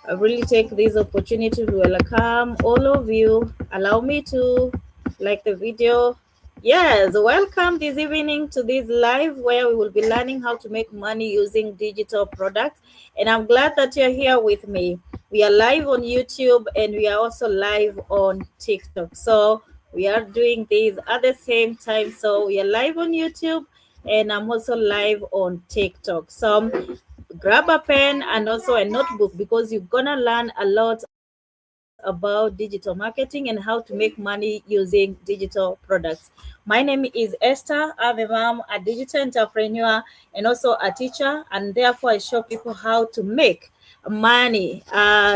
I really take this opportunity to welcome all of you. Allow me to like the video. Yes, welcome this evening to this live where we will be learning how to make money using digital products. And I'm glad that you're here with me. We are live on YouTube and we are also live on TikTok. So we are doing this at the same time. So we are live on YouTube and I'm also live on TikTok. So grab a pen and also a notebook because you're gonna learn a lot about digital marketing and how to make money using digital products. My name is Esther. I'm a mom, a digital entrepreneur, and also a teacher, and therefore I show people how to make money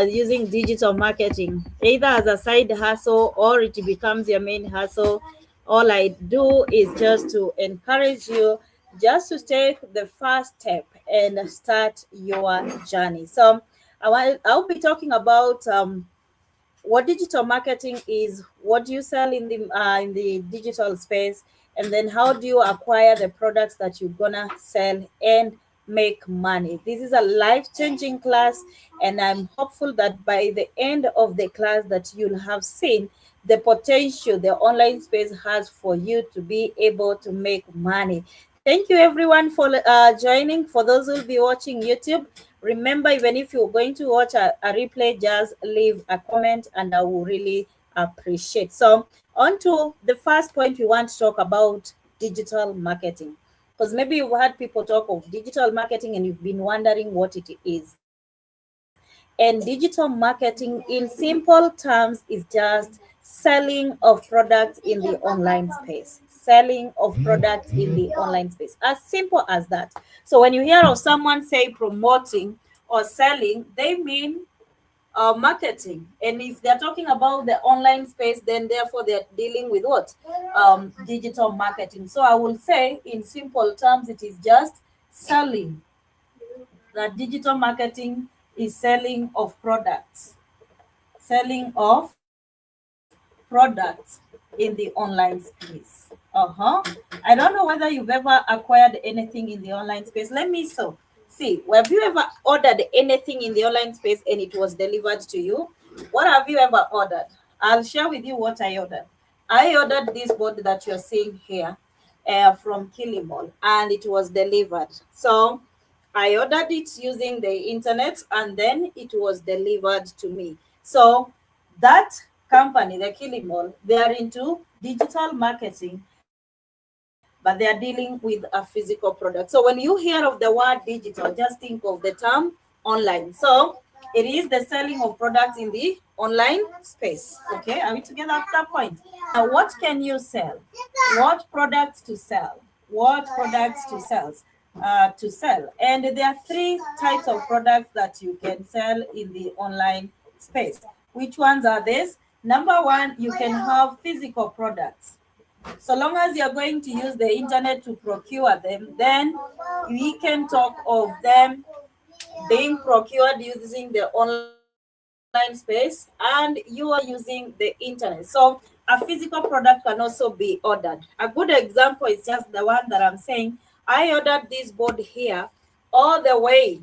using digital marketing, either as a side hustle or it becomes your main hustle. All I do is just to encourage you just to take the first step and start your journey. So I'll be talking about what digital marketing is, what do you sell in the digital space, and then how do you acquire the products that you're gonna sell and make money. This is a life-changing class, and I'm hopeful that by the end of the class that you'll have seen the potential the online space has for you to be able to make money. Thank you everyone for joining. For those who'll be watching YouTube, remember, even if you're going to watch a replay, just leave a comment and I will really appreciate. So on to the first point, we want to talk about digital marketing, because maybe you've heard people talk of digital marketing and you've been wondering what it is. And digital marketing in simple terms is just selling of products in the online space. Selling of products in the online space. As simple as that. So when you hear of someone say promoting or selling, they mean marketing. And if they're talking about the online space, then therefore they're dealing with what? Digital marketing. So I will say in simple terms, it is just selling. That digital marketing is selling of products. Selling of products in the online space. I don't know whether you've ever acquired anything in the online space. Let me see. Have you ever ordered anything in the online space and it was delivered to you? What have you ever ordered? I'll share with you what I ordered. I ordered this board that you're seeing here from Kilimall, and it was delivered. So I ordered it using the internet and then it was delivered to me. So that company, the Kilimall, they are into digital marketing, but they are dealing with a physical product. So when you hear of the word digital, just think of the term online. So it is the selling of products in the online space. Okay, are we together at that point? Now, what can you sell? What products to sell? What products to sell? And there are three types of products that you can sell in the online space. Which ones are these? Number one, you can have physical products. So long as you're going to use the internet to procure them, then we can talk of them being procured using the online space and you are using the internet. So a physical product can also be ordered. A good example is just the one that I'm saying. I ordered this board here all the way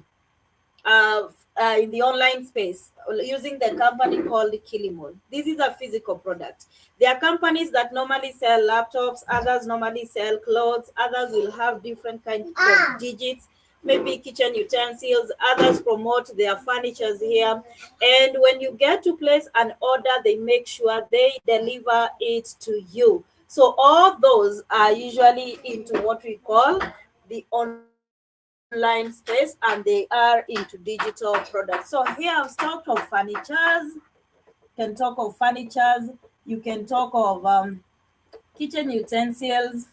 in the online space using the company called Kilimall. This is a physical product. There are companies that normally sell laptops, others normally sell clothes, others will have different kinds of digits, maybe kitchen utensils, others promote their furnitures here. And when you get to place an order, they make sure they deliver it to you. So all those are usually into what we call the online space, and they are into digital products. So here I've talked of furnitures. You can talk of furnitures. You can talk of kitchen utensils.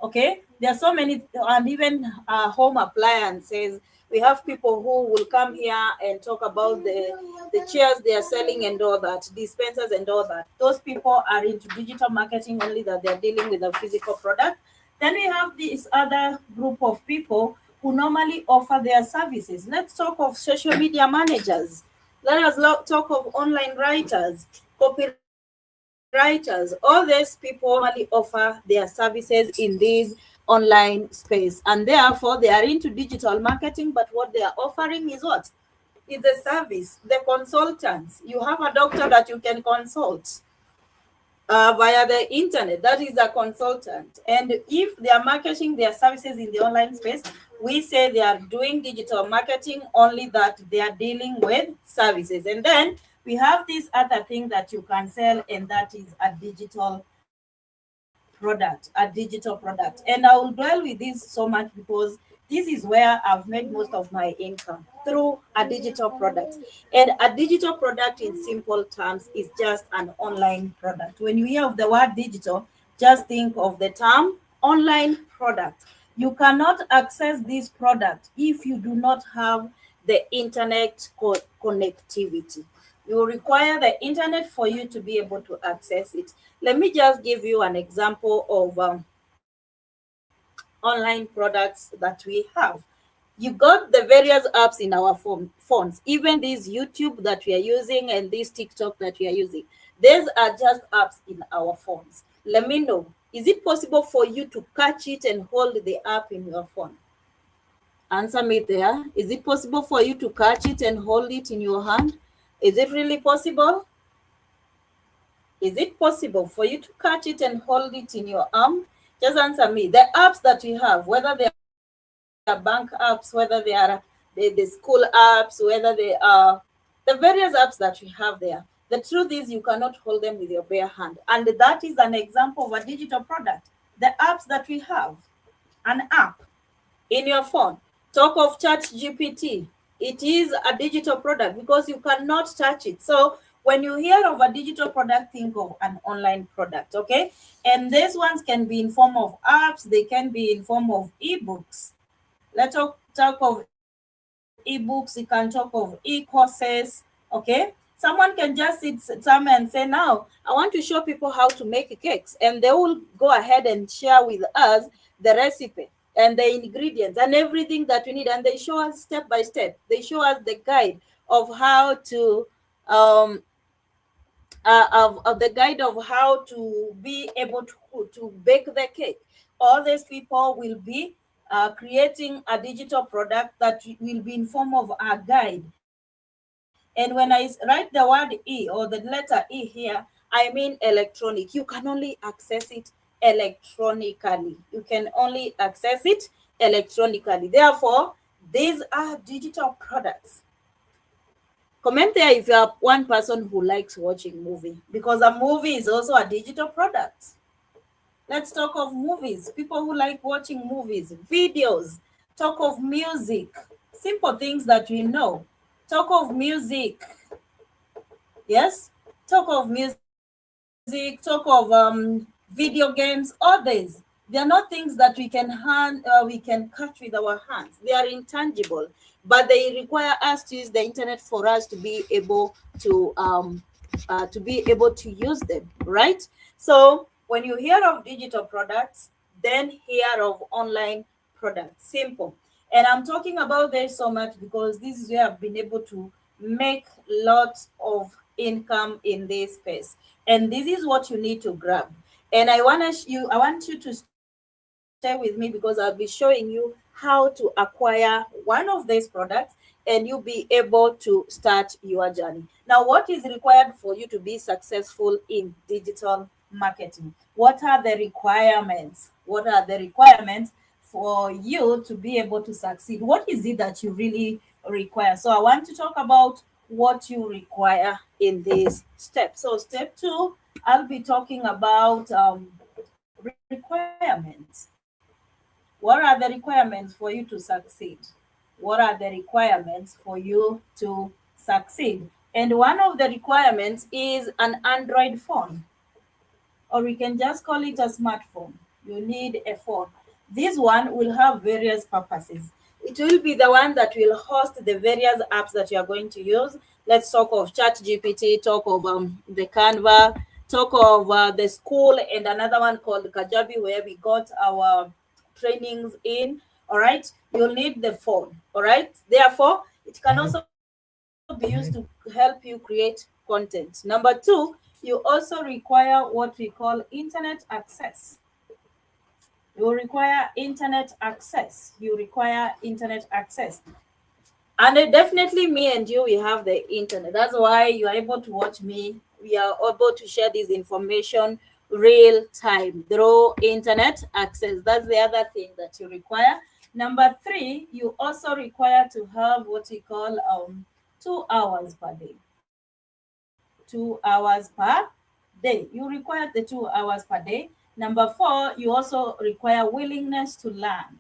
Okay, there are so many, and even home appliances. We have people who will come here and talk about the chairs they are selling and all that, dispensers and all that. Those people are into digital marketing only, that they're dealing with a physical product. Then we have this other group of people who normally offer their services. Let's talk of social media managers. Let us talk of online writers, copywriters. All these people normally offer their services in this online space, and therefore they are into digital marketing, but what they are offering is what? is a service. The consultants, you have a doctor that you can consult via the internet. That is a consultant. And if they are marketing their services in the online space, we say they are doing digital marketing, only that they are dealing with services. And then we have this other thing that you can sell, and that is a digital product, a digital product. And I will dwell with this so much because this is where I've made most of my income, through a digital product. And a digital product, in simple terms, is just an online product. When you hear of the word digital, just think of the term online product. You cannot access this product if you do not have the internet connectivity. You require the internet for you to be able to access it. Let me just give you an example of online products that we have. You got the various apps in our phones, even this YouTube that we are using and this TikTok that we are using. These are just apps in our phones. Let me know, is it possible for you to catch it and hold the app in your phone? Answer me there. Is it possible for you to catch it and hold it in your hand? Is it really possible? Is it possible for you to catch it and hold it in your arm? Just answer me. The apps that you have, whether they are bank apps, whether they are the school apps, whether they are the various apps that you have there, the truth is you cannot hold them with your bare hand. And that is an example of a digital product. The apps that we have, an app in your phone. Talk of ChatGPT. It is a digital product because you cannot touch it. So when you hear of a digital product, think of an online product, okay? And these ones can be in form of apps. They can be in form of ebooks. Let's talk of ebooks. You can talk of e-courses, okay? Someone can just sit somewhere and say, now, I want to show people how to make cakes. And they will go ahead and share with us the recipe and the ingredients and everything that we need. And they show us step by step. They show us the guide of how to of the guide of how to be able to bake the cake. All these people will be creating a digital product that will be in form of a guide. And when I write the word E or the letter E here, I mean electronic. You can only access it electronically. You can only access it electronically. Therefore, these are digital products. Comment there if you are one person who likes watching movie, because a movie is also a digital product. Let's talk of movies. People who like watching movies, videos. Talk of music. Simple things that we know. Talk of music. Yes? Talk of music. Talk of video games. All these. They are not things that we can catch with our hands. They are intangible, but they require us to use the internet for us to be able to use them, right? So when you hear of digital products, then hear of online products. Simple. And I'm talking about this so much because this is where I've been able to make lots of income in this space. And this is what you need to grab. And I want you to stay with me because I'll be showing you how to acquire one of these products and you'll be able to start your journey. Now, what is required for you to be successful in digital marketing? What are the requirements? What are the requirements for you to be able to succeed? What is it that you really require? So I want to talk about what you require in this step. So step 2, I'll be talking about requirements. What are the requirements for you to succeed? What are the requirements for you to succeed? And one of the requirements is an Android phone, or we can just call it a smartphone. You need a phone. This one will have various purposes. It will be the one that will host the various apps that you are going to use. Let's talk of ChatGPT, talk of the Canva, talk of the school, and another one called Kajabi, where we got our trainings in. All right, you'll need the phone. All right, therefore it can also be used to help you create content. Number 2, you also require what we call internet access. You require internet access. You require internet access. And definitely me and you, we have the internet. That's why you are able to watch me. We are able to share this information real time through internet access. That's the other thing that you require. Number three, you also require to have what we call 2 hours per day. 2 hours per day. You require the 2 hours per day. Number four, you also require willingness to learn.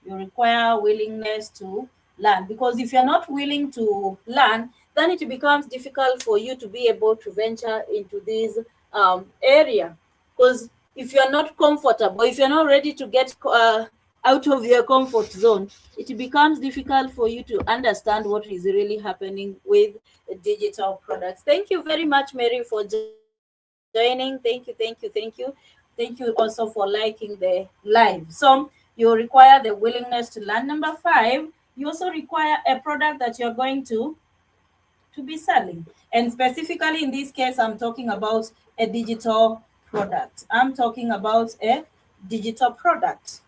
You require willingness to learn, because if you're not willing to learn, then it becomes difficult for you to be able to venture into this area. Because if you're not comfortable, if you're not ready to get out of your comfort zone, it becomes difficult for you to understand what is really happening with digital products. Thank you very much, Mary, for joining. Thank you also for liking the live. So you require the willingness to learn. Number five, you also require a product that you're going to be selling. And specifically in this case, I'm talking about a digital product. I'm talking about a digital product.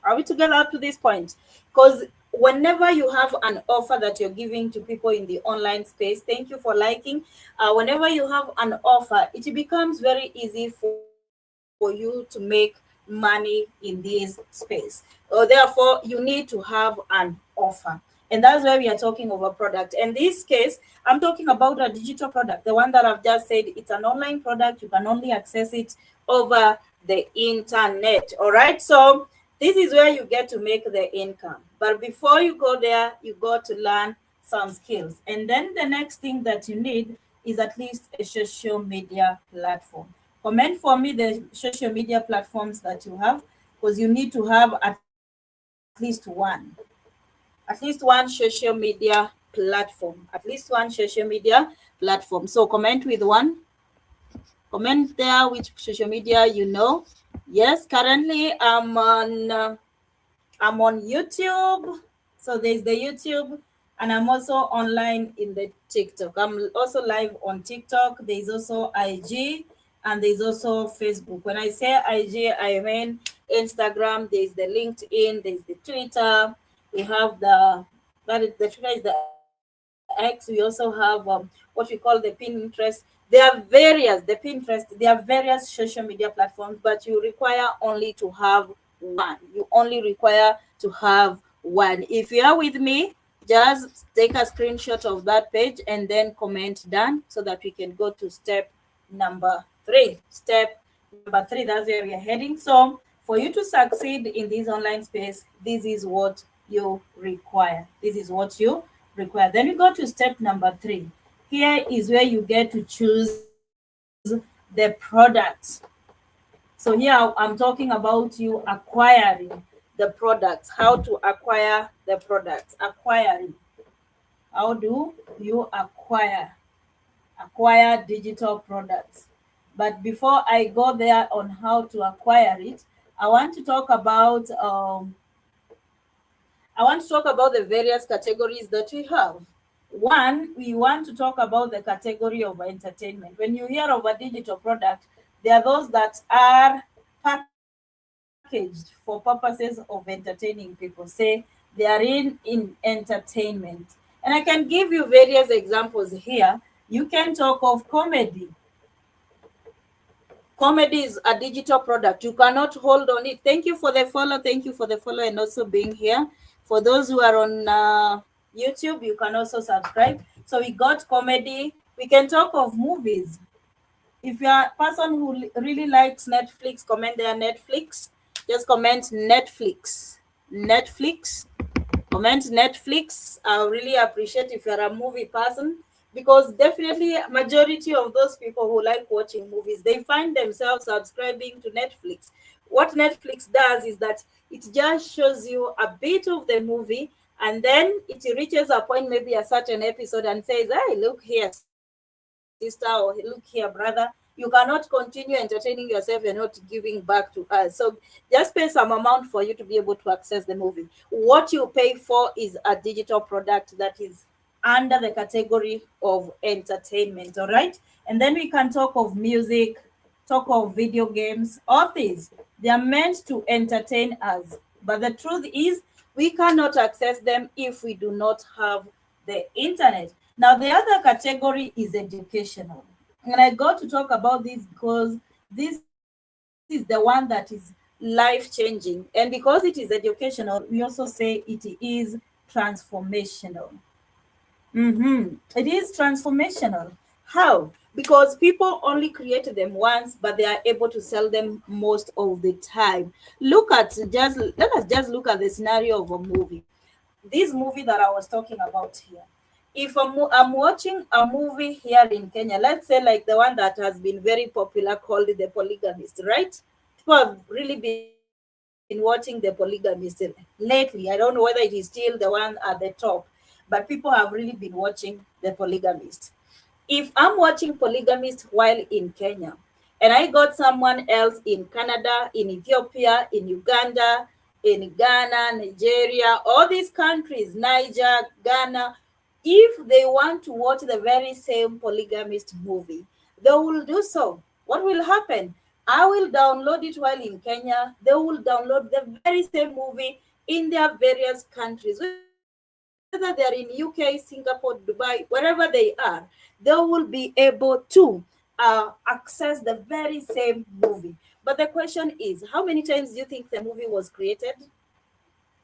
Are we together up to this point? Because whenever you have an offer that you're giving to people in the online space, thank you for liking. Whenever you have an offer, it becomes very easy for you to make money in this space. Therefore, you need to have an offer. And that's why we are talking of a product. In this case, I'm talking about a digital product. The one that I've just said, it's an online product. You can only access it over the internet. All right. So this is where you get to make the income. But before you go there, you got to learn some skills. And then the next thing that you need is at least a social media platform. Comment for me the social media platforms that you have, because you need to have at least one social media platform. At least one social media platform. So comment with one. Comment there which social media you know. Yes, currently I'm on YouTube. So there's the YouTube, and I'm also online in the TikTok. I'm also live on TikTok. There's also IG, and there's also Facebook. When I say IG, I mean Instagram. There's the LinkedIn. There's the Twitter. We have the Twitter is the X. We also have what we call the Pinterest. There are various social media platforms, but you require only to have one. You only require to have one. If you are with me, just take a screenshot of that page and then comment done, so that we can go to step number three. Step number three, that's where we are heading. So for you to succeed in this online space, this is what you require. This is what you require. Then you go to step number three. Here is where you get to choose the products. So here I'm talking about you acquiring the products, how to acquire the products. Acquiring. How do you acquire digital products? But before I go there on how to acquire it, I want to talk about the various categories that we have. One, we want to talk about the category of entertainment. When you hear of a digital product, there are those that are packaged for purposes of entertaining people. Say they are in entertainment. And I can give you various examples here. You can talk of comedy. Comedy is a digital product. You cannot hold on it. Thank you for the follow. Thank you for the follow and also being here. For those who are on YouTube, you can also subscribe. So we got comedy. We can talk of movies. If you are a person who really likes Netflix, comment there Netflix. Just comment Netflix. Netflix. Comment Netflix. I really appreciate if you're a movie person, because definitely majority of those people who like watching movies, they find themselves subscribing to Netflix. What Netflix does is that it just shows you a bit of the movie, and then it reaches a point, maybe a certain episode, and says, hey, look here, sister, or look here, brother, you cannot continue entertaining yourself, you're not giving back to us. So just pay some amount for you to be able to access the movie. What you pay for is a digital product that is under the category of entertainment. All right. And then we can talk of music, talk of video games. All these, they are meant to entertain us. But the truth is, We cannot access them if we do not have the internet. Now, the other category is educational. And I got to talk about this because this is the one that is life-changing. And because it is educational, we also say it is transformational. It is transformational. How? Because people only create them once, but they are able to sell them most of the time. Let us just look at the scenario of a movie. This movie that I was talking about here. If I'm watching a movie here in Kenya, let's say like the one that has been very popular called The Polygamist, right? People have really been watching The Polygamist lately. I don't know whether it is still the one at the top, but people have really been watching The Polygamist. If I'm watching Polygamist while in Kenya, and I got someone else in Canada, in Ethiopia, in Uganda, in Ghana, Nigeria, all these countries, Niger, Ghana, if they want to watch the very same Polygamist movie, they will do so. What will happen? I will download it while in Kenya. They will download the very same movie in their various countries, whether they're in UK, Singapore, Dubai, wherever they are, they will be able to access the very same movie. But the question is, how many times do you think the movie was created?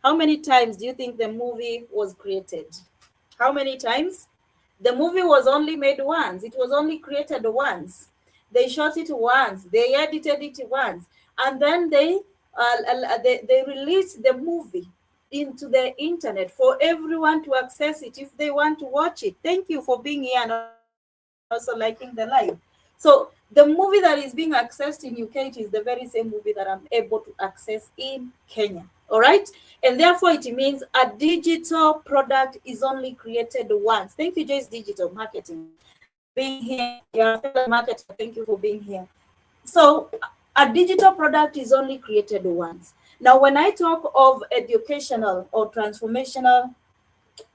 How many times do you think the movie was created? How many times? The movie was only made once. It was only created once. They shot it once. They edited it once, and then they released the movie into the internet for everyone to access it if they want to watch it. Thank you for being here and also liking the live. So the movie that is being accessed in UK, it is the very same movie that I'm able to access in Kenya. All right. And therefore it means a digital product is only created once. Thank you, Joyce Digital Marketing, for being here. You're a fellow marketer. Thank you for being here. So a digital product is only created once. Now, when I talk of educational or transformational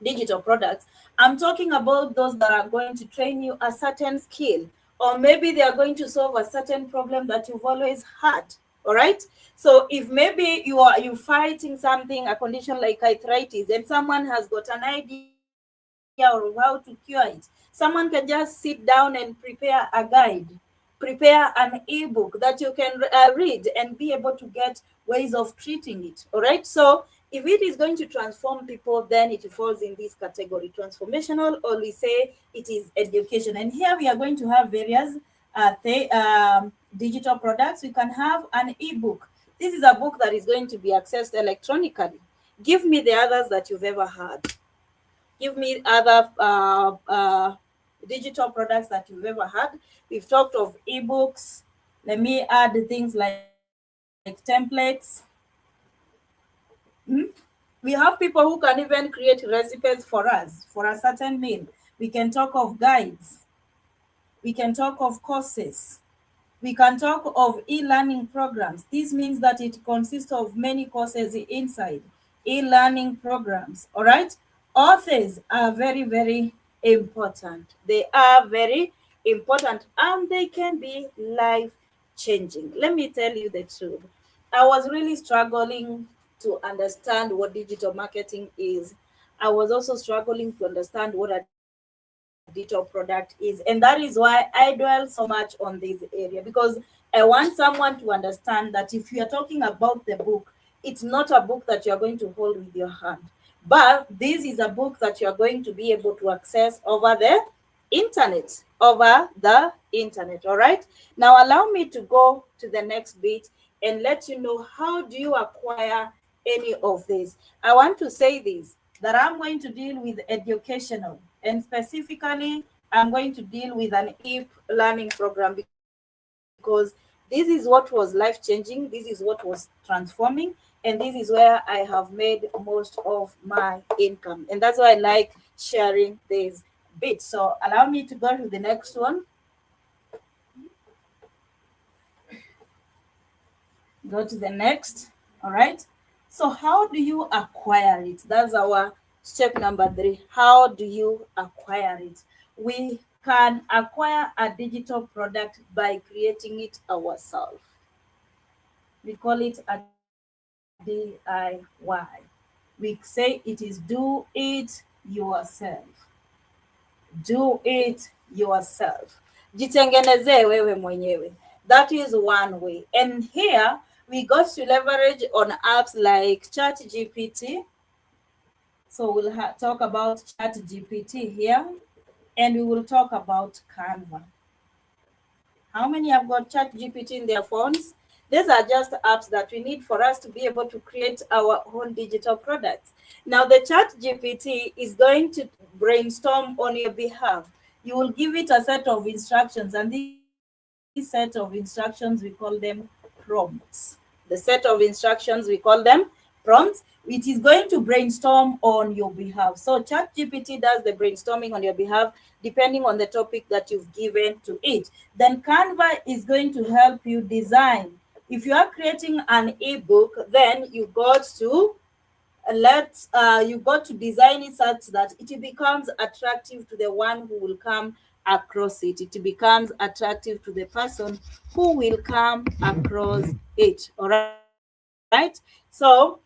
digital products, I'm talking about those that are going to train you a certain skill, or maybe they are going to solve a certain problem that you've always had. All right. So if maybe you fighting something, a condition like arthritis, and someone has got an idea of how to cure it, someone can just sit down and prepare a guide, prepare an ebook that you can read and be able to get ways of treating it. All right. So if it is going to transform people, then it falls in this category, transformational, or we say it is education. And here we are going to have various digital products. We can have an ebook. This is a book that is going to be accessed electronically. Give me the others that you've ever had. Give me other digital products that you've ever had. We've talked of ebooks. Let me add things like templates. We have people who can even create recipes for us for a certain meal. We can talk of guides. We can talk of courses. We can talk of e-learning programs. This means that it consists of many courses inside e-learning programs. All right. Authors are very, very important. They are very important and they can be life changing. Let me tell you the truth. I was really struggling to understand what digital marketing is. I was also struggling to understand what a digital product is. And that is why I dwell so much on this area, because I want someone to understand that if you are talking about the book, it's not a book that you are going to hold with your hand. But this is a book that you are going to be able to access over the internet. All right. Now allow me to go to the next bit and let you know how do you acquire any of this. I want to say this, that I'm going to deal with educational, and specifically I'm going to deal with an e-learning program, because this is what was life-changing, this is what was transforming, and this is where I have made most of my income. And that's why I like sharing this bit. So allow me to go to the next one. Go to the next. All right. So how do you acquire it? That's our step number 3. How do you acquire it? We can acquire a digital product by creating it ourselves. We call it a DIY. We say it is do it yourself. Do it yourself. Jitengenezee wewe mwenyewe. That is one way. And here we got to leverage on apps like ChatGPT. So we'll talk about ChatGPT here, and we will talk about Canva. How many have got ChatGPT in their phones? These are just apps that we need for us to be able to create our own digital products. Now, the ChatGPT is going to brainstorm on your behalf. You will give it a set of instructions, and this set of instructions, we call them prompts. The set of instructions, we call them prompts. It is going to brainstorm on your behalf. So ChatGPT does the brainstorming on your behalf depending on the topic that you've given to it. Then Canva is going to help you design. If you are creating an ebook, then you got to design it such that it becomes attractive to the one who will come across it. It becomes attractive to the person who will come across it. All right. So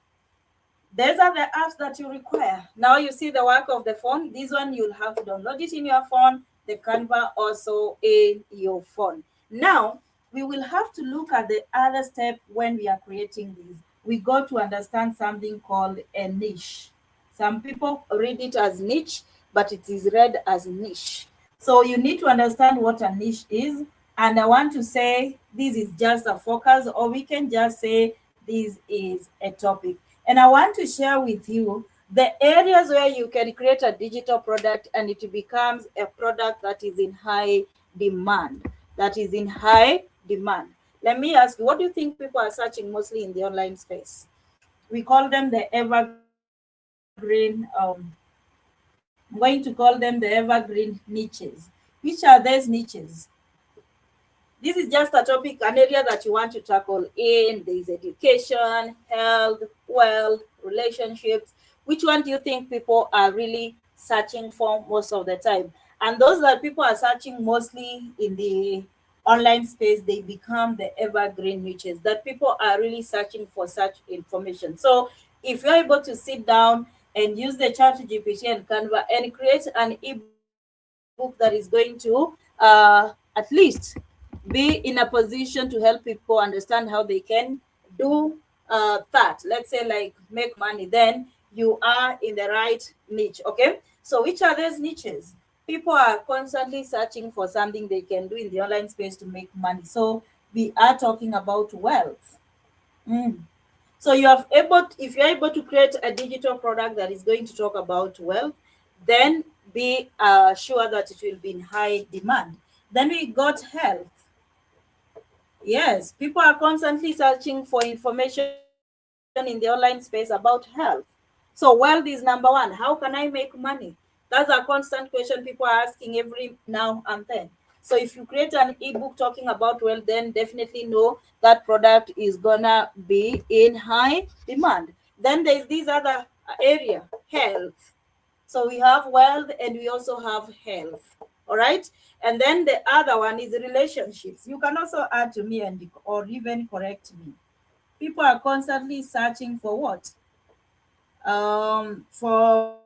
these are the apps that you require. Now you see the work of the phone. This one you'll have to download it in your phone. The Canva also in your phone. Now we will have to look at the other step when we are creating these. We got to understand something called a niche. Some people read it as niche, but it is read as niche. So you need to understand what a niche is. And I want to say this is just a focus, or we can just say this is a topic. And I want to share with you the areas where you can create a digital product and it becomes a product that is in high demand. That is in high demand. Let me ask you, what do you think people are searching mostly in the online space? We call them the evergreen, I'm going to call them the evergreen niches. Which are those niches? This is just a topic, an area that you want to tackle in. There is education, health, wealth, relationships. Which one do you think people are really searching for most of the time? And those that people are searching mostly in the online space, they become the evergreen niches that people are really searching for such information. So if you're able to sit down and use the ChatGPT and Canva and create an ebook that is going to at least be in a position to help people understand how they can do that, let's say like make money, then you are in the right niche. Okay, so which are those niches? People are constantly searching for something they can do in the online space to make money. So we are talking about wealth. So if you're able to create a digital product that is going to talk about wealth, then be sure that it will be in high demand. Then we got health. Yes, people are constantly searching for information in the online space about health. So wealth is number one. How can I make money? That's a constant question people are asking every now and then. So if you create an ebook talking about wealth, then definitely know that product is gonna be in high demand. Then there's this other area, health. So we have wealth and we also have health. All right. And then the other one is relationships. You can also add to me or even correct me. People are constantly searching for what? For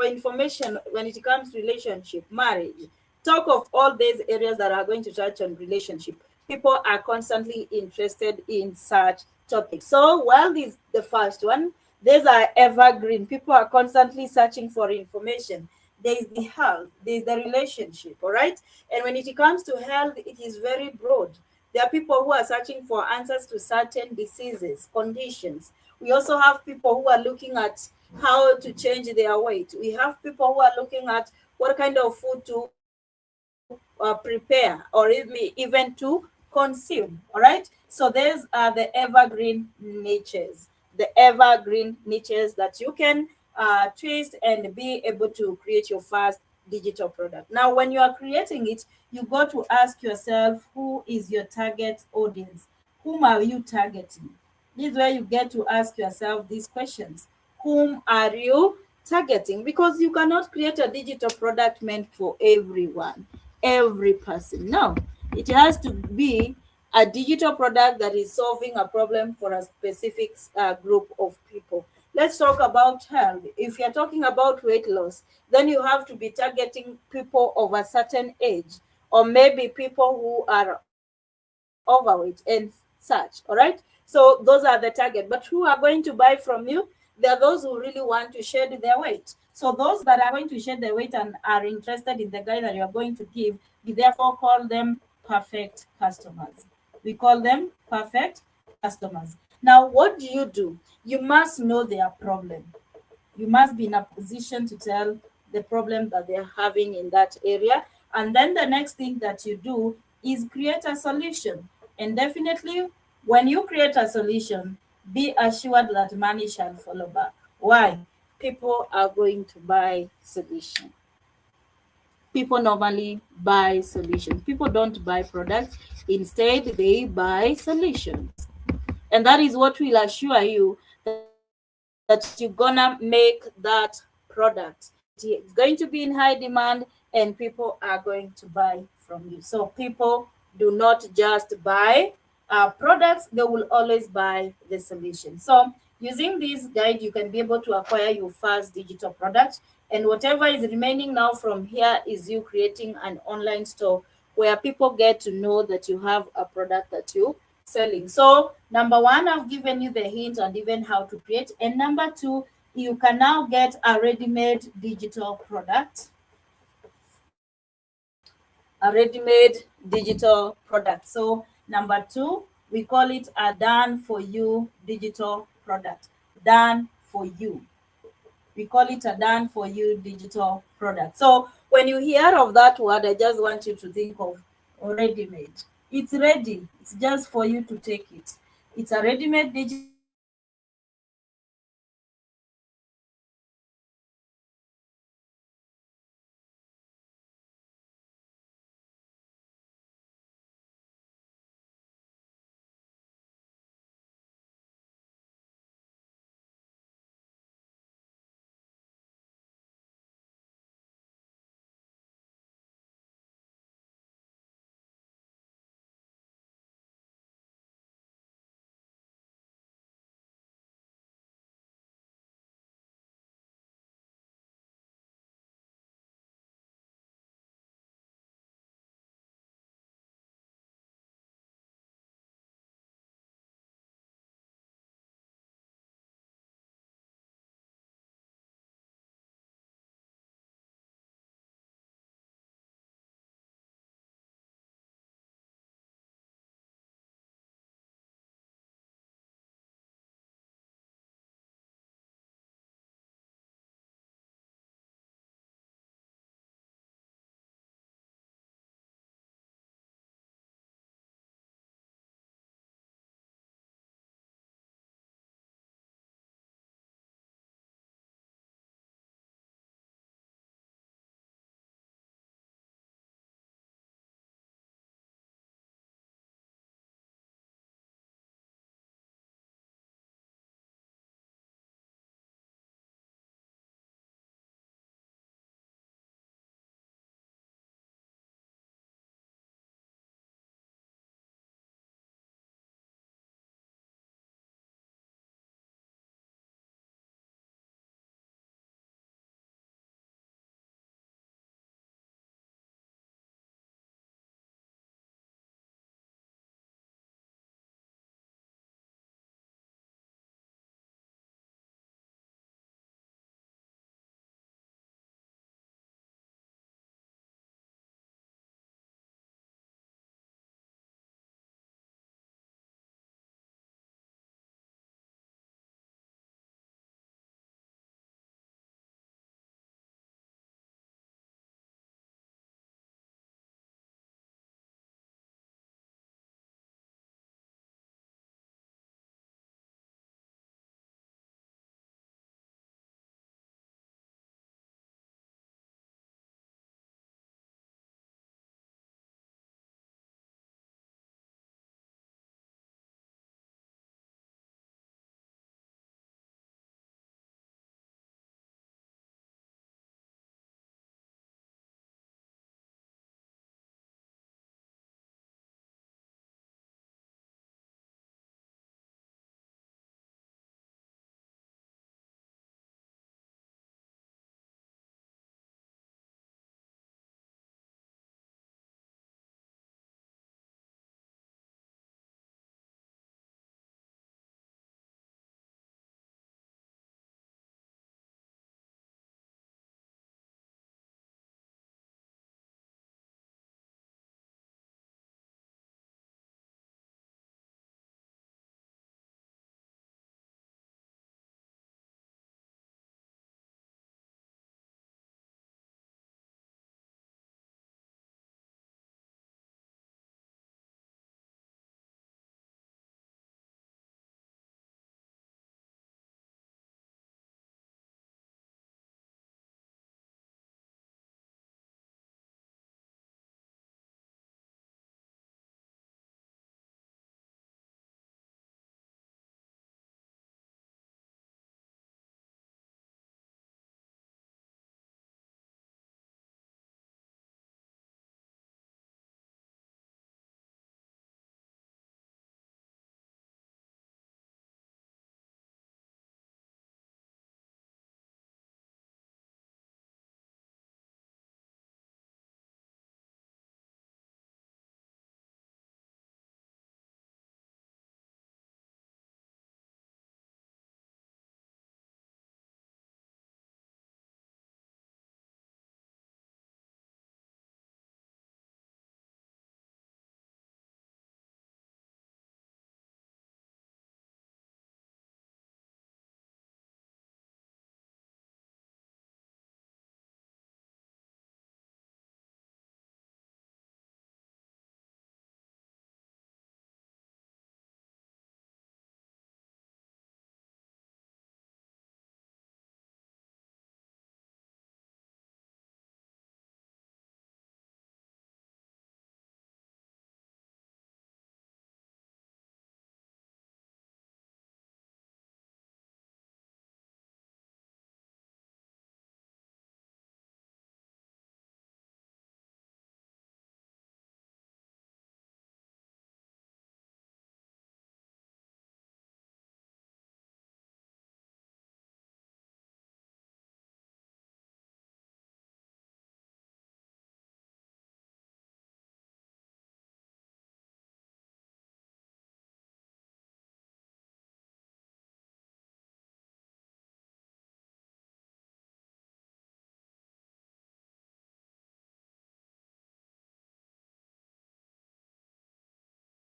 information when it comes to relationship, marriage. Talk of all these areas that are going to touch on relationship. People are constantly interested in such topics. So while this the first one, these are evergreen. People are constantly searching for information. There is the health, there is the relationship, all right? And when it comes to health, it is very broad. There are people who are searching for answers to certain diseases, conditions. We also have people who are looking at how to change their weight. We have people who are looking at what kind of food to prepare or even to consume. All right. So these are the evergreen niches, that you can twist and be able to create your first digital product. Now, when you are creating it, you got to ask yourself, who is your target audience? Whom are you targeting? This is where you get to ask yourself these questions. Whom are you targeting? Because you cannot create a digital product meant for everyone, every person. No, it has to be a digital product that is solving a problem for a specific group of people. Let's talk about health. If you're talking about weight loss, then you have to be targeting people of a certain age, or maybe people who are overweight and such. All right. So those are the target. But who are going to buy from you? There are those who really want to shed their weight. So those that are going to shed their weight and are interested in the guide that you are going to give, we therefore call them perfect customers. We call them perfect customers. Now, what do? You must know their problem. You must be in a position to tell the problem that they're having in that area. And then the next thing that you do is create a solution. And definitely, when you create a solution, be assured that money shall follow back. Why? People are going to buy solution. People normally buy solutions. People don't buy products. Instead, they buy solutions. And that is what will assure you that you're gonna make that product. It's going to be in high demand and people are going to buy from you. So people do not just buy products, they will always buy the solution. So using this guide, you can be able to acquire your first digital product, and whatever is remaining now from here is you creating an online store where people get to know that you have a product that you selling. So number one, I've given you the hint and even how to create. And number two, you can now get a ready-made digital product, a ready-made digital product. So number two, we call it a done for you digital product. Done for you. We call it a done for you digital product. So when you hear of that word, I just want you to think of ready made. It's ready, it's just for you to take it. It's a ready made digital